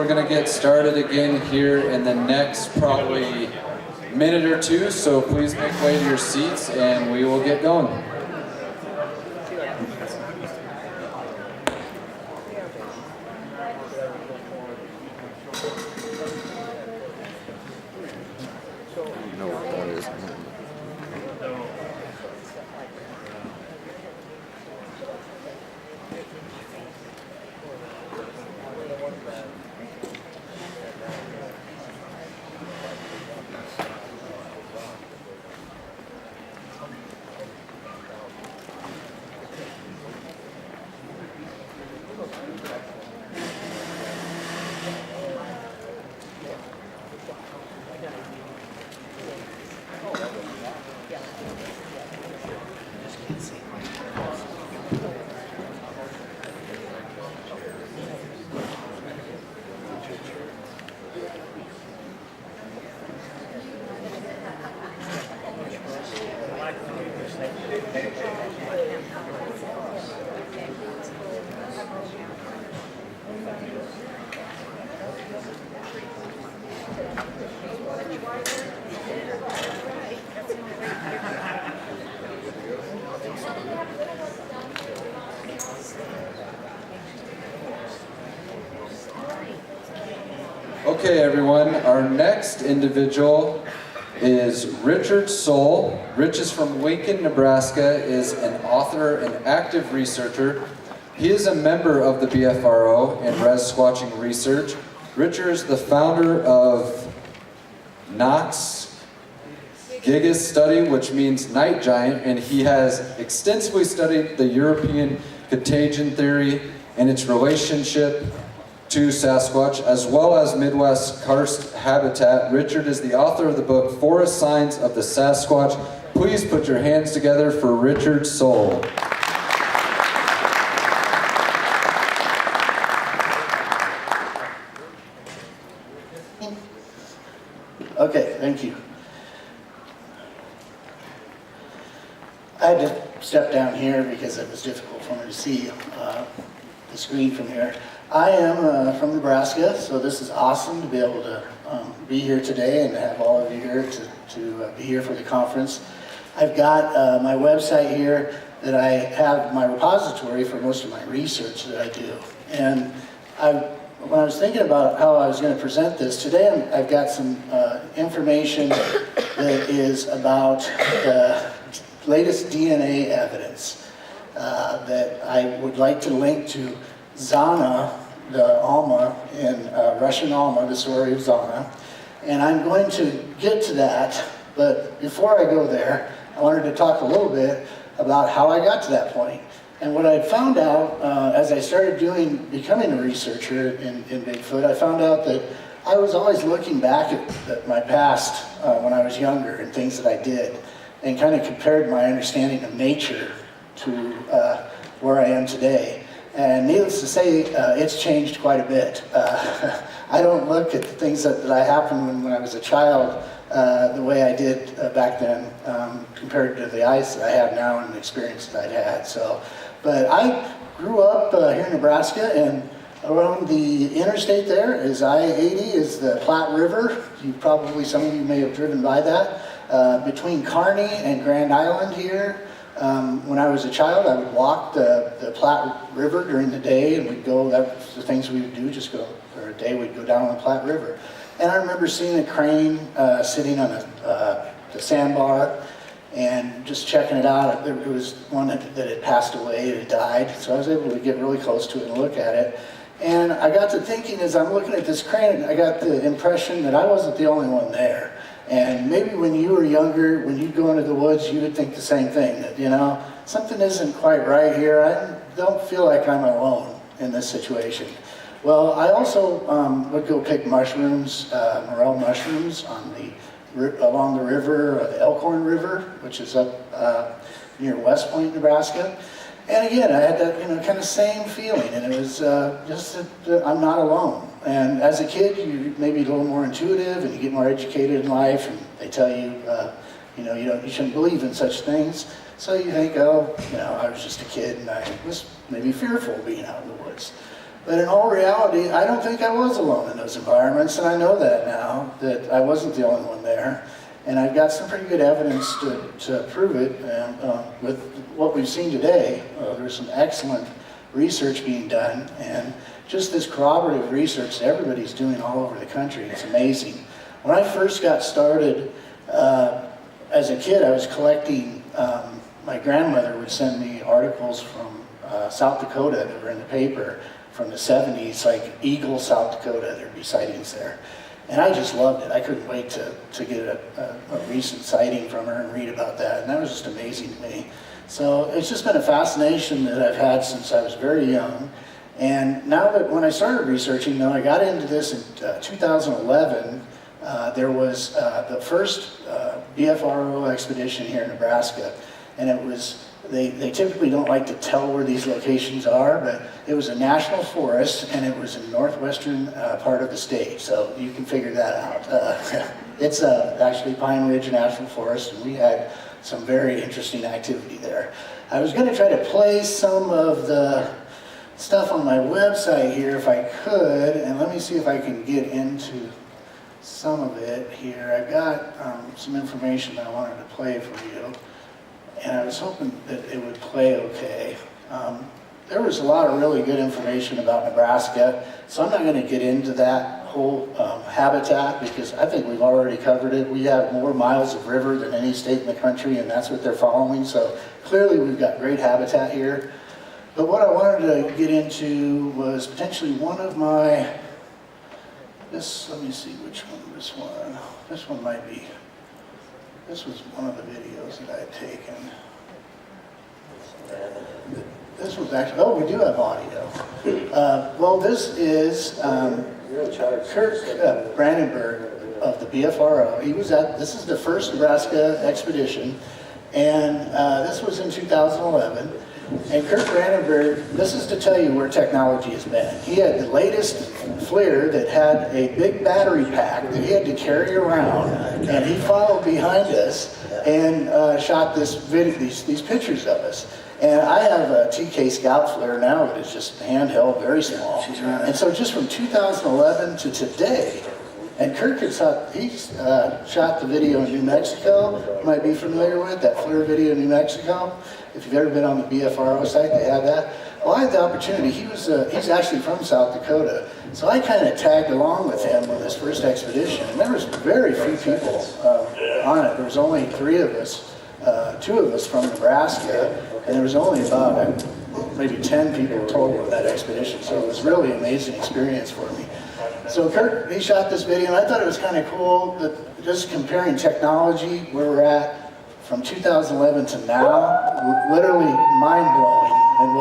We're going to get started again here in the next probably minute or two, so please make way to your seats and we will get going. Okay, everyone, our next individual is Richard Soule. Rich is from Lincoln, Nebraska, is an author and active researcher. He is a member of the BFRO and Res Squatching Research. Richard is the founder of Knott's Gigas study, which means night giant, and he has extensively studied the European contagion theory and its relationship to Sasquatch, as well as Midwest karst habitat. Richard is the author of the book Forest Signs of the Sasquatch please put your hands together for Richard Soule. Okay, thank you. I had to step down here because it was difficult for me to see the screen from here. I am from Nebraska, so this is awesome to be able to be here today and to have all of you here to be here for the conference. I've got my website here that I have my repository for most of my research that I do. And when I was thinking about how I was going to present this, today I've got some information that is about the latest DNA evidence that I would like to link to Zana, the Alma in Russian Alma, the story of Zana. And I'm going to get to that, but before I go there, I wanted to talk a little bit about how I got to that point. And what I found out as I started becoming a researcher in Bigfoot, I found out that I was always looking back at my past when I was younger and things that I did, and kind of compared my understanding of nature to where I am today. And needless to say, it's changed quite a bit. I don't look at the things that happened when I was a child the way I did back then compared to the eyes that I have now and the experience that I'd had. But I grew up here in Nebraska, and around the interstate there is I-80 is the Platte River. Some of you may have driven by that. Between Kearney and Grand Island here, when I was a child, I would walk the Platte River during the day, and we'd go, that was the things we would do, for a day we'd go down the Platte River. And I remember seeing a crane sitting on the sandbar and just checking it out. It was one that had passed away, it had died, so I was able to get really close to it and look at it. And I got to thinking, as I'm looking at this crane, I got the impression that I wasn't the only one there. And maybe when you were younger, when you'd go into the woods, you would think the same thing, that, something isn't quite right here. I don't feel like I'm alone in this situation. Well, I also would go pick mushrooms, morel mushrooms along the river, the Elkhorn River, which is up near West Point, Nebraska. And again, I had that kind of same feeling, and it was just that I'm not alone. And as a kid, you maybe a little more intuitive, and you get more educated in life, and they tell you, you shouldn't believe in such things. So you think, I was just a kid, and I was maybe fearful of being out in the woods. But in all reality, I don't think I was alone in those environments, and I know that now, that I wasn't the only one there. And I've got some pretty good evidence to prove it. And with what we've seen today, there's some excellent research being done, and just this corroborative research that everybody's doing all over the country. It's amazing. When I first got started, as a kid, I was collecting, my grandmother would send me articles from South Dakota that were in the paper from the 70s, like Eagle, South Dakota. There'd be sightings there. And I just loved it. I couldn't wait to get a recent sighting from her and read about that. And that was just amazing to me. So it's just been a fascination that I've had since I was very young. And now that when I started researching, though, I got into this in 2011. There was the first BFRO expedition here in Nebraska. And it was, they typically don't like to tell where these locations are, but it was a national forest, and it was in the northwestern part of the state, so you can figure that out. It's actually Pine Ridge National Forest, and we had some very interesting activity there. I was going to try to play some of the stuff on my website here if I could, and let me see if I can get into some of it here. I've got some information that I wanted to play for you. And I was hoping that it would play okay. There was a lot of really good information about Nebraska, so I'm not going to get into that whole habitat because I think we've already covered it. We have more miles of river than any state in the country, and that's what they're following, so clearly we've got great habitat here. But what I wanted to get into was potentially one of my, let me see which one, this one might be. This was one of the videos that I had taken. This was actually, we do have audio. Well, this is Kirk Brandenburg of the BFRO. He was this is the first Nebraska expedition, And this was in 2011. And Kurt Brandenburg, this is to tell you where technology has been. He had the latest FLIR that had a big battery pack that he had to carry around, and he followed behind us and shot this video, these pictures of us. And I have a TK Scout FLIR now that is just handheld, very small. And so just from 2011 to today, and Kirk had shot the video in New Mexico. You might be familiar with that FLIR video in New Mexico. If you've ever been on the BFRO site, they have that. Well, I had the opportunity. He's actually from South Dakota, so I kind of tagged along with him on this first expedition. And there was very few people on it. There was only 3 of us, 2 of us from Nebraska, and there was only about maybe 10 people total in that expedition. So it was really an amazing experience for me. So Kurt, he shot this video, and I thought it was kind of cool that just comparing technology, where we're at from 2011 to now, literally mind-blowing in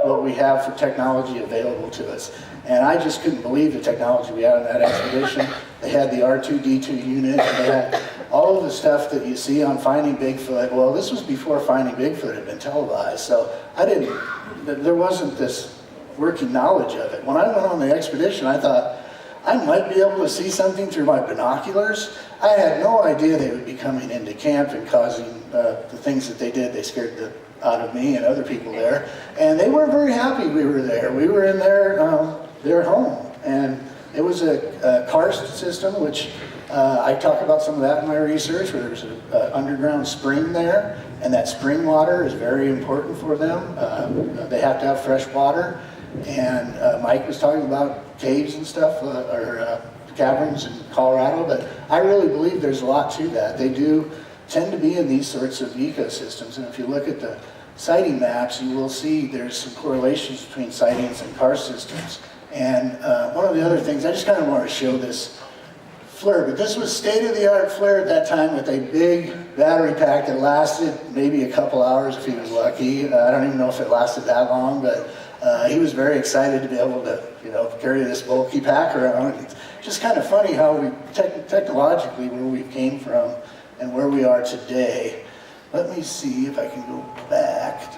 what we have for technology available to us. And I just couldn't believe the technology we had on that expedition. They had the R2-D2 unit, and they had all of the stuff that you see on Finding Bigfoot. Well, this was before Finding Bigfoot had been televised, so there wasn't this working knowledge of it. When I went on the expedition, I thought, I might be able to see something through my binoculars. I had no idea they would be coming into camp and causing the things that they did. They scared the out of me and other people there. And they weren't very happy we were there. We were in their home. And it was a karst system, which I talk about some of that in my research, where there's an underground spring there. And that spring water is very important for them. They have to have fresh water. And Mike was talking about caves and stuff, or caverns in Colorado, but I really believe there's a lot to that. They do tend to be in these sorts of ecosystems, and if you look at the sighting maps, you will see there's some correlations between sightings and karst systems. And one of the other things, I just kind of want to show this FLIR, but this was state-of-the-art FLIR at that time with a big battery pack that lasted maybe a couple hours if he was lucky. I don't even know if it lasted that long, but he was very excited to be able to, carry this bulky pack around. It's just kind of funny how we, technologically, where we came from and where we are today. Let me see if I can go back.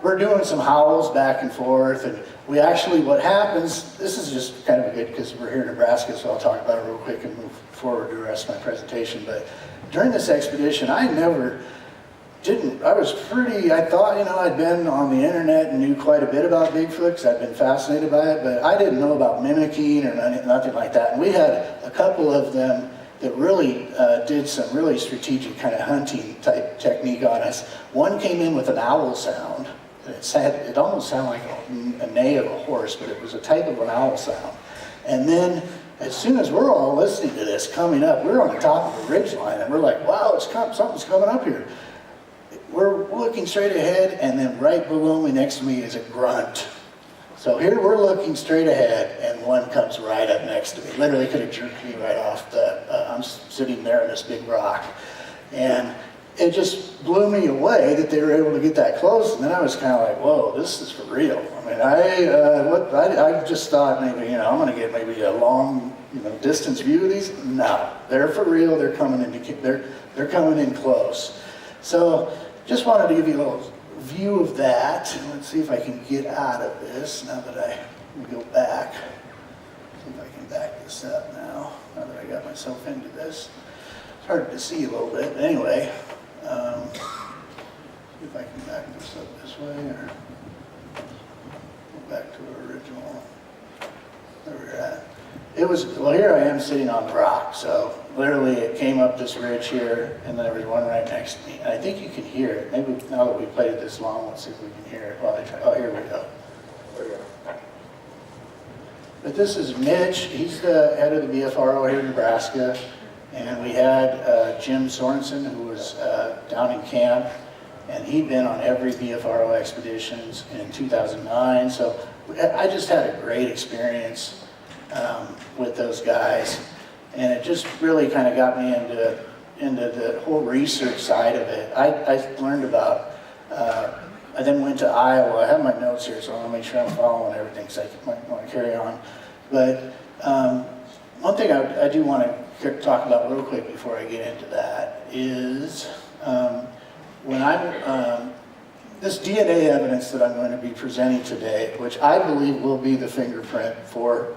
We're doing some howls back and forth, and we actually, what happens, this is just kind of good because we're here in Nebraska, so I'll talk about it real quick and move forward to the rest of my presentation. But during this expedition, I thought, I'd been on the internet and knew quite a bit about Bigfoot because I'd been fascinated by it, but I didn't know about mimicking or nothing like that. And we had a couple of them that really did some really strategic kind of hunting type technique on us. One came in with an owl sound. It almost sounded like a neigh of a horse, but it was a type of an owl sound. And then as soon as we're all listening to this coming up, we're on the top of a ridge line, and we're like, wow, something's coming up here. We're looking straight ahead, and then right below me, next to me, is a grunt. So here we're looking straight ahead, and one comes right up next to me. Literally could have jerked me right off I'm sitting there in this big rock. And it just blew me away that they were able to get that close, and then I was kind of like, whoa, this is for real. I mean, I just thought maybe, I'm going to get maybe a long, distance view of these. No, they're for real. They're coming in close. So just wanted to give you a little view of that. Let's see if I can get out of this now that I go back. See if I can back this up now that I got myself into this. It's hard to see a little bit, but anyway. See if I can back this up this way, or go back to the original. There we're at. Well, here I am sitting on the rock, so literally it came up this ridge here, and then there was one right next to me. And I think you can hear it. Maybe now that we've played it this long, let's see if we can hear it while I try. Oh, here we go. But this is Mitch. He's the head of the BFRO here in Nebraska. And we had Jim Sorensen, who was down in camp, and he'd been on every BFRO expeditions in 2009. So I just had a great experience with those guys, and it just really kind of got me into the whole research side of it. I learned about, I then went to Iowa. I have my notes here, so I want to make sure I'm following everything, so I might want to carry on. But one thing I do want to talk about real quick before I get into that is when this DNA evidence that I'm going to be presenting today, which I believe will be the fingerprint for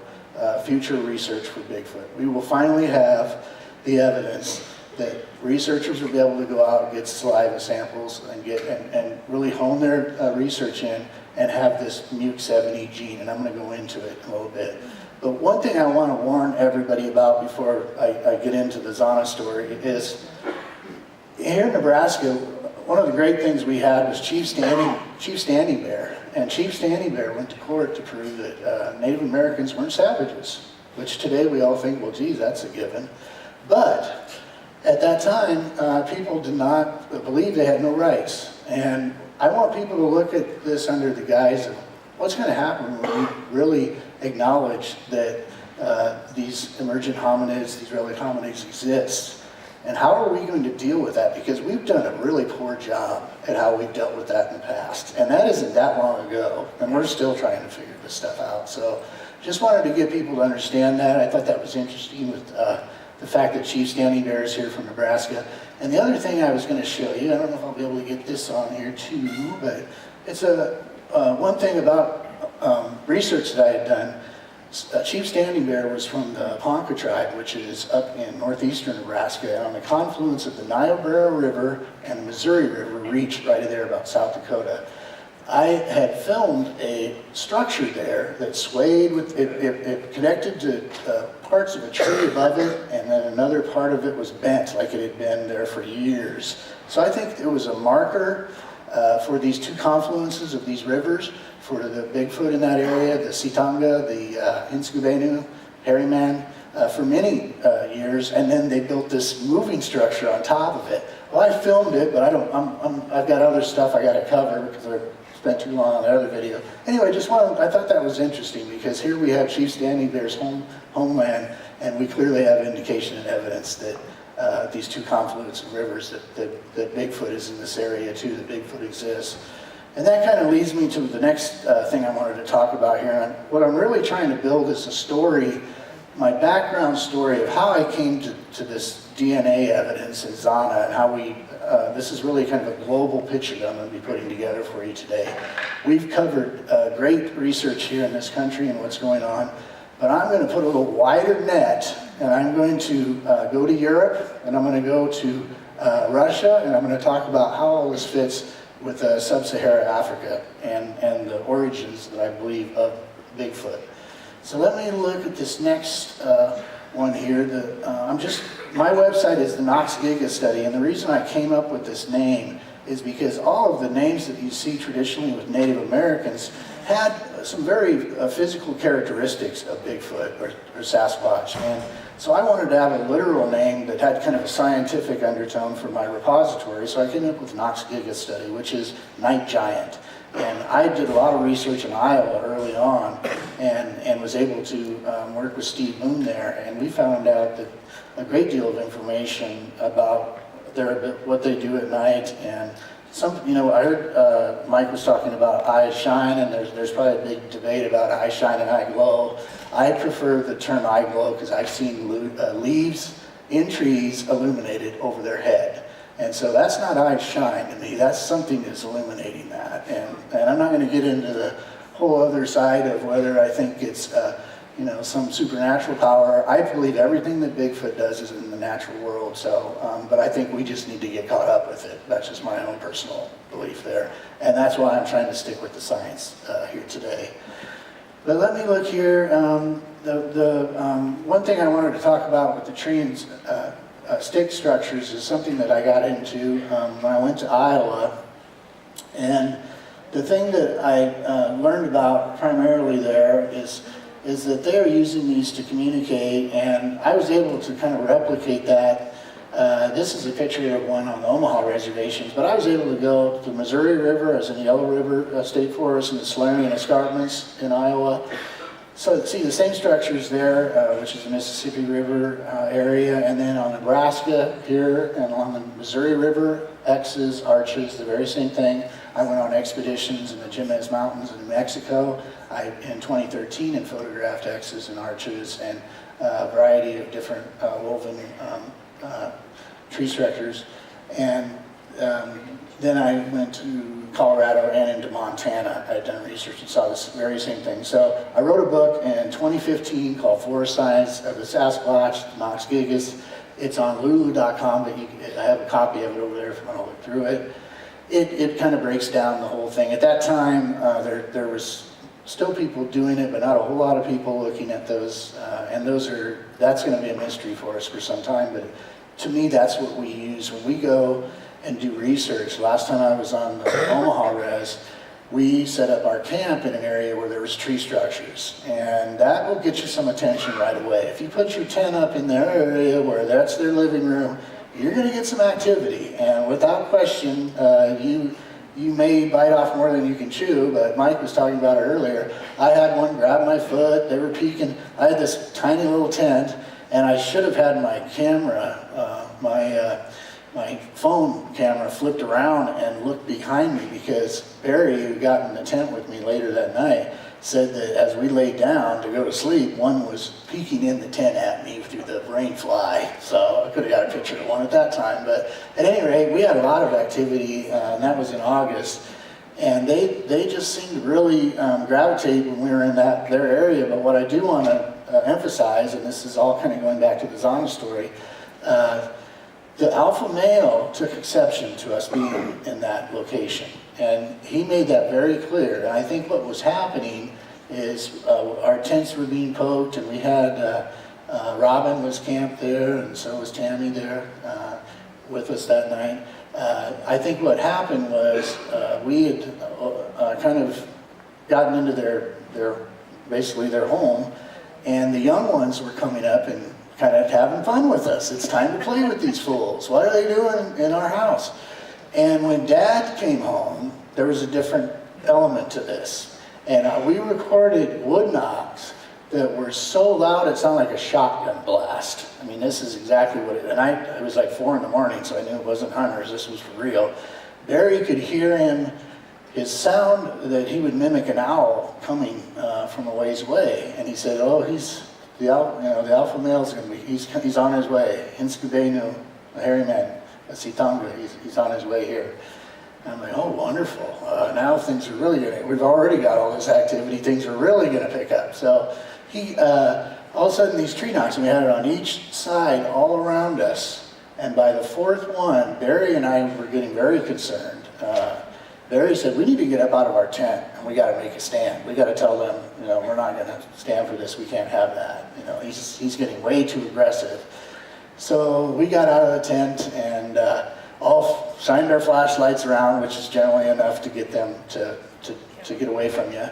future research for Bigfoot. We will finally have the evidence that researchers will be able to go out and get saliva samples and really hone their research in and have this MUC7E gene, and I'm going to go into it a little bit. But one thing I want to warn everybody about before I get into the Zana story is, here in Nebraska, one of the great things we had was Chief Standing Bear. And Chief Standing Bear went to court to prove that Native Americans weren't savages, which today we all think, well, geez, that's a given. But at that time, people did not believe they had no rights. And I want people to look at this under the guise of what's going to happen when we really acknowledge that these emergent hominids, these relic hominids exist. And how are we going to deal with that? Because we've done a really poor job at how we've dealt with that in the past. And that isn't that long ago, and we're still trying to figure this stuff out. So just wanted to get people to understand that. I thought that was interesting with the fact that Chief Standing Bear is here from Nebraska. And the other thing I was going to show you, I don't know if I'll be able to get this on here too, but it's one thing about research that I had done. Chief Standing Bear was from the Ponca tribe, which is up in northeastern Nebraska, and on the confluence of the Niobrara River and the Missouri River reach right there about South Dakota. I had filmed a structure there that swayed with, it connected to parts of a tree above it, and then another part of it was bent like it had been there for years. So I think it was a marker for these two confluences of these rivers, for the Bigfoot in that area, the Sitanga, the Inskubenu, Hairy Man, for many years, and then they built this moving structure on top of it. Well, I filmed it, but I've got other stuff I got to cover because I spent too long on the other video. Anyway, I thought that was interesting because here we have Chief Standing Bear's homeland, and we clearly have indication and evidence that these two confluents of rivers, that Bigfoot is in this area too, that Bigfoot exists. And that kind of leads me to the next thing I wanted to talk about here. And what I'm really trying to build is a story, my background story of how I came to this DNA evidence in Zana, and how this is really kind of a global picture that I'm going to be putting together for you today. We've covered great research here in this country and what's going on, but I'm going to put a little wider net, and I'm going to go to Europe, and I'm going to go to Russia, and I'm going to talk about how all this fits with sub-Saharan Africa and the origins that I believe of Bigfoot. So let me look at this next one here. My website is the Gigas study, and the reason I came up with this name is because all of the names that you see traditionally with Native Americans had some very physical characteristics of Bigfoot or Sasquatch. And so I wanted to have a literal name that had kind of a scientific undertone for my repository, so I came up with Gigas study, which is night giant. And I did a lot of research in Iowa early on and was able to work with Steve Moon there, and we found out that a great deal of information about what they do at night. And I heard Mike was talking about eye shine, and there's probably a big debate about eye shine and eye glow. I prefer the term eye glow because I've seen leaves in trees illuminated over their head. And so that's not eye shine to me, that's something that's illuminating that. And I'm not going to get into the whole other side of whether I think it's some supernatural power. I believe everything that Bigfoot does is in the natural world, but I think we just need to get caught up with it. That's just my own personal belief there. And that's why I'm trying to stick with the science here today. But let me look here. One thing I wanted to talk about with the tree and stick structures is something that I got into when I went to Iowa. And the thing that I learned about primarily there is that they are using these to communicate, and I was able to kind of replicate that. This is a picture of one on the Omaha reservations, but I was able to go to the Missouri River. I was in the Yellow River State Forest and the Solarian Escarpments in Iowa. So see the same structures there, which is the Mississippi River area, and then on Nebraska here and along the Missouri River, X's, arches, the very same thing. I went on expeditions in the Jemez Mountains in New Mexico in 2013 and photographed X's and arches and a variety of different woven tree structures. And Then I went to Colorado and into Montana. I had done research and saw this very same thing. So I wrote a book in 2015 called Forest Signs of the Sasquatch, the Knox Gigas. It's on lulu.com, but I have a copy of it over there if you want to look through it. It kind of breaks down the whole thing. At that time, there was still people doing it, but not a whole lot of people looking at those. And that's going to be a mystery for us for some time. But to me, that's what we use when we go and do research. Last time I was on the Omaha Res, we set up our camp in an area where there was tree structures, and that will get you some attention right away. If you put your tent up in their area where that's their living room, you're going to get some activity, and without question, you may bite off more than you can chew, but Mike was talking about it earlier. I had one grab my foot, they were peeking. I had this tiny little tent, and I should have had my camera, my phone camera flipped around and looked behind me, because Barry, who got in the tent with me later that night, said that as we laid down to go to sleep, one was peeking in the tent at me through the rain fly. So I could have got a picture of one at that time. But at any rate, we had a lot of activity, and that was in August. And they just seemed to really gravitate when we were in their area. But what I do want to emphasize, and this is all kind of going back to the Zana story, the alpha male took exception to us being in that location, and he made that very clear. And I think what was happening is our tents were being poked, and we had Robin was camped there, and so was Tammy there with us that night. I think what happened was we had kind of gotten into basically their home, and the young ones were coming up and kind of having fun with us. It's time to play with these fools. What are they doing in our house? And when Dad came home, there was a different element to this. And we recorded wood knocks that were so loud it sounded like a shotgun blast. I mean, this is exactly what it was like 4 in the morning, so I knew it wasn't hunters, this was for real. Barry could hear his sound that he would mimic an owl coming from a ways away. And he said, oh, the alpha male's gonna be, he's on his way. Inskubenu, the hairy man, Sitanga, he's on his way here. And I'm like, oh, wonderful. Now things are really we've already got all this activity, things are really gonna pick up. So all of a sudden these tree knocks, and we had it on each side all around us. And by the 4th one, Barry and I were getting very concerned. Barry said, we need to get up out of our tent, and we got to make a stand. We got to tell them, we're not going to stand for this. We can't have that. He's getting way too aggressive. So we got out of the tent and all shined our flashlights around, which is generally enough to get them to get away from you.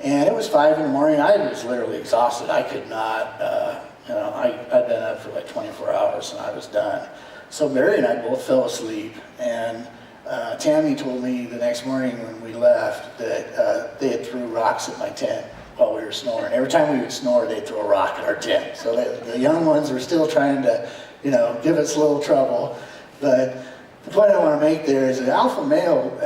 And it was 5 in the morning. I was literally exhausted. I could not, I'd been up for like 24 hours and I was done. So Barry and I both fell asleep, and Tammy told me the next morning when we left that they had threw rocks at my tent while we were snoring. Every time we would snore, they'd throw a rock at our tent. So the young ones were still trying to, give us a little trouble. But the point I want to make there is that alpha male,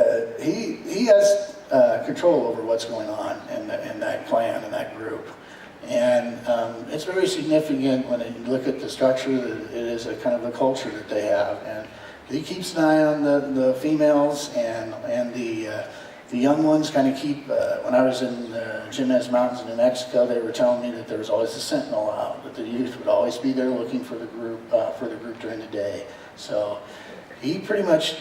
he has control over what's going on in that clan, in that group. And it's very significant when you look at the structure that it is a kind of a culture that they have. And he keeps an eye on the females, and the young ones kind of keep, when I was in the Gigas Mountains in New Mexico, they were telling me that there was always a sentinel out, that the youth would always be there looking for the group during the day. So he pretty much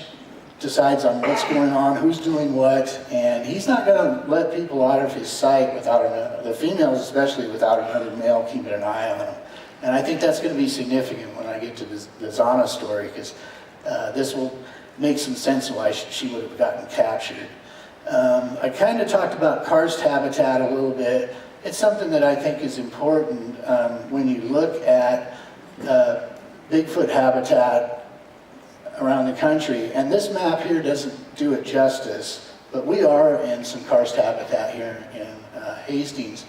decides on what's going on, who's doing what, and he's not going to let people out of his sight without the females especially, without another male keeping an eye on them. And I think that's going to be significant when I get to the Zana story, because this will make some sense why she would have gotten captured. I kind of talked about karst habitat a little bit. It's something that I think is important when you look at Bigfoot habitat around the country. And this map here doesn't do it justice, but we are in some karst habitat here in Hastings.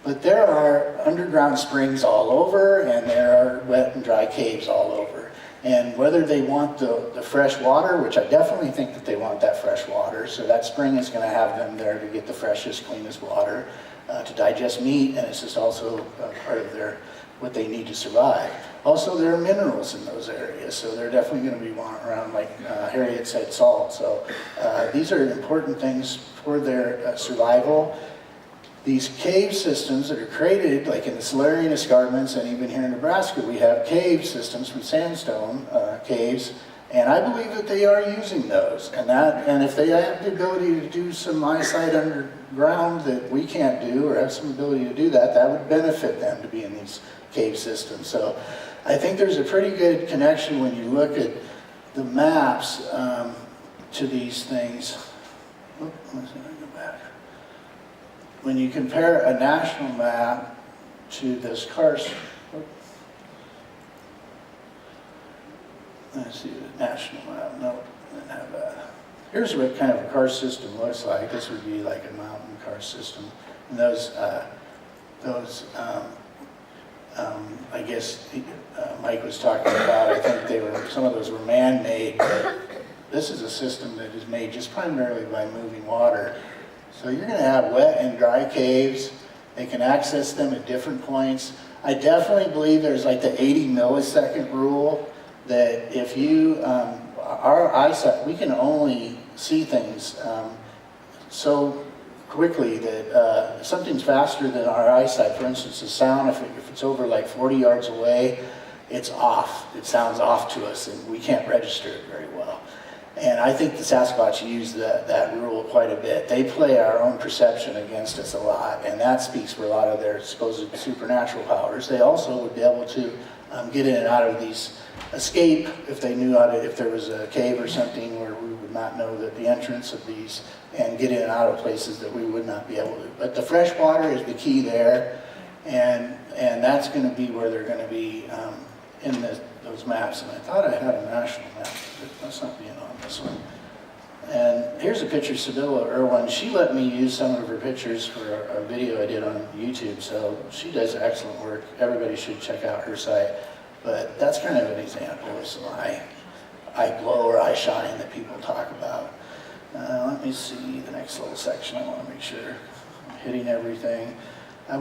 But there are underground springs all over, and there are wet and dry caves all over. And whether they want the fresh water, which I definitely think that they want that fresh water, so that spring is going to have them there to get the freshest, cleanest water, to digest meat, and it's just also part of their what they need to survive. Also, there are minerals in those areas, so they're definitely going to be around, like Harriet said, salt. So these are important things for their survival. These cave systems that are created, like in the Silurian escarpments, and even here in Nebraska, we have cave systems from sandstone caves, and I believe that they are using those. And if they have the ability to do some eyesight underground that we can't do, or have some ability to do that, that would benefit them to be in these cave systems. So I think there's a pretty good connection when you look at the maps to these things. Oop, let's see, let me go back. When you compare a national map to this karst, let's see the national map. No, I didn't have that. Here's what kind of a karst system looks like. This would be like a mountain karst system. And those I guess Mike was talking about, I think some of those were man-made, but this is a system that is made just primarily by moving water. So you're going to have wet and dry caves. They can access them at different points. I definitely believe there's like the 80 millisecond rule, that if you, our eyesight, we can only see things so quickly that if something's faster than our eyesight, for instance, the sound, if it's over like 40 yards away, it's off. It sounds off to us, and we can't register it very well. And I think the Sasquatch use that rule quite a bit. They play our own perception against us a lot, and that speaks for a lot of their supposed supernatural powers. They also would be able to get in and out of these, escape if they knew how to, if there was a cave or something where we would not know that the entrance of these, and get in and out of places that we would not be able to. But the fresh water is the key there, and that's going to be where they're going to be in those maps. And I thought I had a national map, but that's not being on this one. And here's a picture of Sibylla Irwin. She let me use some of her pictures for a video I did on YouTube, so she does excellent work. Everybody should check out her site. But that's kind of an example of some eye glow or eye shine that people talk about. Let me see the next little section. I want to make sure I'm hitting everything. I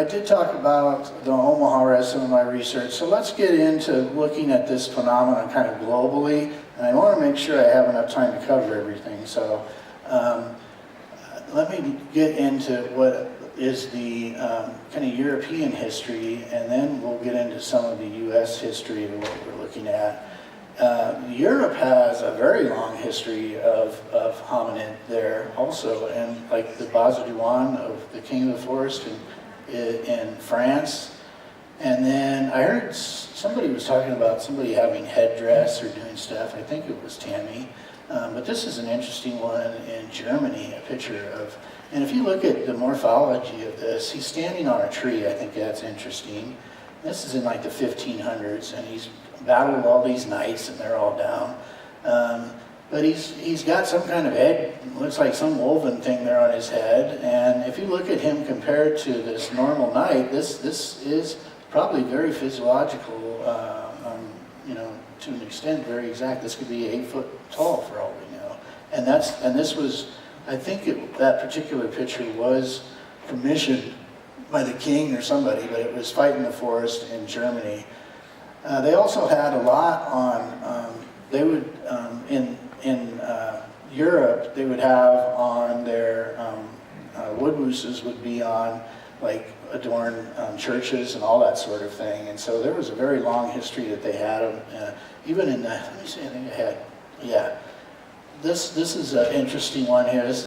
did talk about the Omaha as some of my research, so let's get into looking at this phenomenon kind of globally, and I want to make sure I have enough time to cover everything. So let me get into what is the kind of European history, and then we'll get into some of the U.S. history of what we're looking at. Europe has a very long history of hominid there also, and like the Bazadouan of the King of the Forest in France. And then I heard somebody was talking about somebody having headdress or doing stuff. I think it was Tammy. But this is an interesting one in Germany, a picture of, and if you look at the morphology of this, he's standing on a tree. I think that's interesting. This is in like the 1500s, and he's battled all these knights, and they're all down. But he's got some kind of head, looks like some woven thing there on his head. And if you look at him compared to this normal knight, this is probably very physiological, you know, to an extent, very exact. This could be 8 foot tall for all we know. And this was, I think that particular picture was commissioned by the king or somebody, but it was fighting the forest in Germany. They also had a lot on, they would, in Europe, they would have on their, wood mooses would be on, like, adorn churches and all that sort of thing. And so there was a very long history that they had, even in the, let me see, I think I had, yeah. This is an interesting one here. This